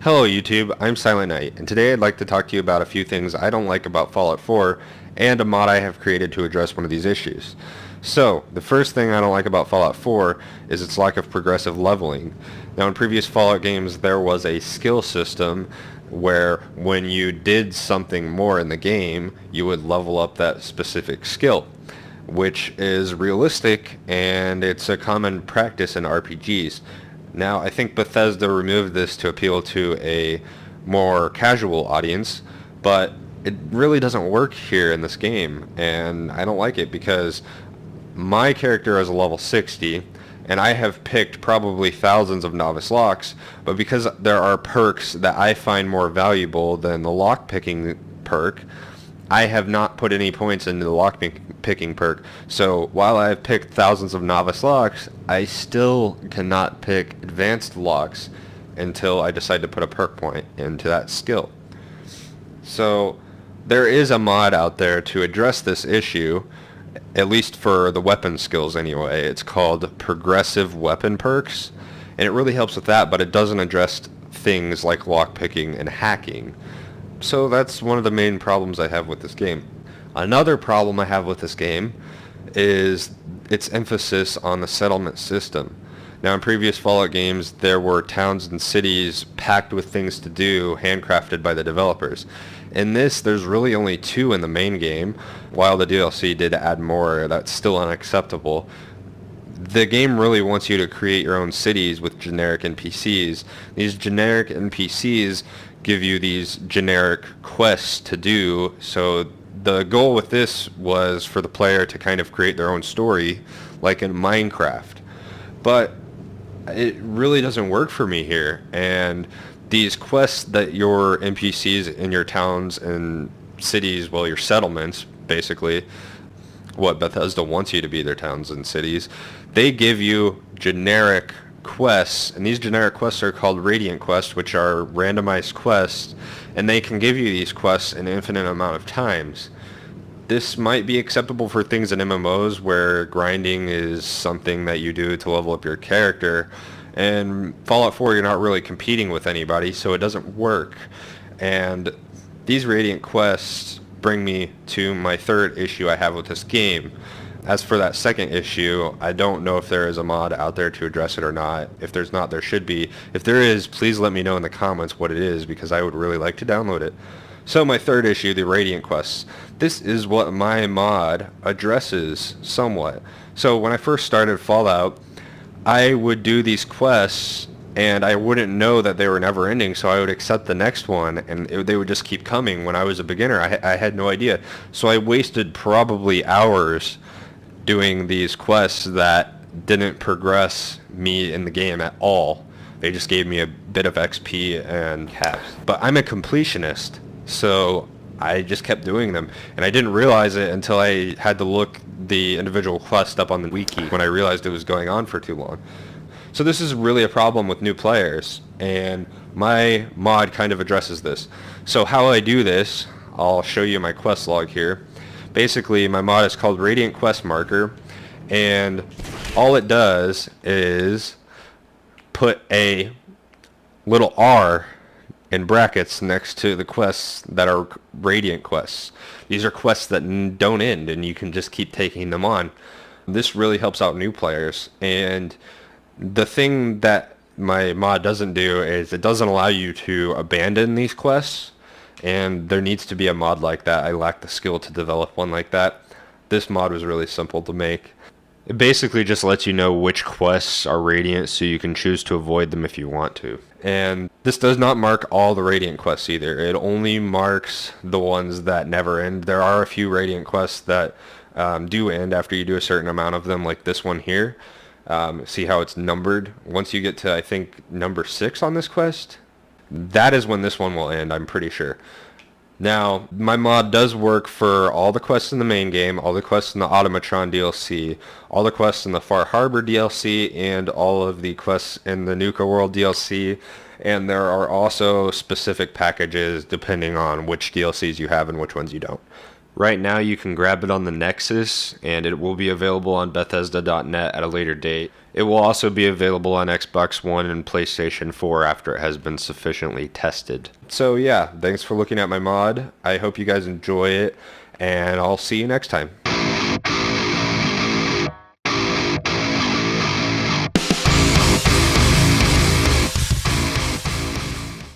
Hello YouTube, I'm Silent Knight, and today I'd like to talk to you about a few things I don't like about Fallout 4 and a mod I have created to address one of these issues. So, the first thing I don't like about Fallout 4 is its lack of progressive leveling. Now in previous Fallout games there was a skill system where when you did something more in the game, you would level up that specific skill, which is realistic and it's a common practice in RPGs. Now, I think Bethesda removed this to appeal to a more casual audience, but it really doesn't work here in this game, and I don't like it because my character is a level 60, and I have picked probably thousands of novice locks, but because there are perks that I find more valuable than the lock picking perk, I have not put any points into the lock picking perk. So while I have picked thousands of novice locks, I still cannot pick advanced locks until I decide to put a perk point into that skill. So there is a mod out there to address this issue, at least for the weapon skills anyway. It's called Progressive Weapon Perks, and it really helps with that, but it doesn't address things like lock picking and hacking. So that's one of the main problems I have with this game. Another problem I have with this game is its emphasis on the settlement system. Now in previous Fallout games there were towns and cities packed with things to do, handcrafted by the developers. In this there's really only two in the main game, while the DLC did add more. That's still unacceptable. The game really wants you to create your own cities with generic NPCs. These generic NPCs give you these generic quests to do, so the goal with this was for the player to kind of create their own story like in Minecraft. But it really doesn't work for me here, and these quests that your NPCs in your towns and cities, well, your settlements basically, what Bethesda wants you to be, their towns and cities, they give you generic quests, and these generic quests are called Radiant quests, which are randomized quests, and they can give you these quests an infinite amount of times. This might be acceptable for things in MMOs where grinding is something that you do to level up your character, and Fallout 4 you're not really competing with anybody, so it doesn't work. And these Radiant quests bring me to my third issue I have with this game. As for that second issue, I don't know if there is a mod out there to address it or not. If there's not, there should be. If there is, please let me know in the comments what it is, because I would really like to download it. So my third issue, the Radiant quests. This is what my mod addresses somewhat. So when I first started Fallout, I would do these quests and I wouldn't know that they were never ending, so I would accept the next one and they would just keep coming. When I was a beginner, I had no idea. So I wasted probably hours doing these quests that didn't progress me in the game at all. They just gave me a bit of XP and caps. But I'm a completionist, so I just kept doing them, and I didn't realize it until I had to look the individual quest up on the wiki when I realized it was going on for too long. So this is really a problem with new players, and my mod kind of addresses this. So how I do this, I'll show you my quest log here. Basically, my mod is called Radiant Quest Marker, and all it does is put a little R in brackets next to the quests that are Radiant quests. These are quests that don't end, and you can just keep taking them on. This really helps out new players, and the thing that my mod doesn't do is it doesn't allow you to abandon these quests, and there needs to be a mod like that. I lack the skill to develop one like that. This mod was really simple to make. It basically just lets you know which quests are Radiant, so you can choose to avoid them if you want to. And this does not mark all the Radiant quests either. It only marks the ones that never end. There are a few Radiant quests that do end after you do a certain amount of them, like this one here. See how it's numbered? Once you get to, I think, number 6 on this quest, that is when this one will end, I'm pretty sure. Now, my mod does work for all the quests in the main game, all the quests in the Automatron DLC, all the quests in the Far Harbor DLC, and all of the quests in the Nuka World DLC, and there are also specific packages depending on which DLCs you have and which ones you don't. Right now you can grab it on the Nexus, and it will be available on Bethesda.net at a later date. It will also be available on Xbox One and PlayStation 4 after it has been sufficiently tested. So yeah, thanks for looking at my mod. I hope you guys enjoy it, and I'll see you next time.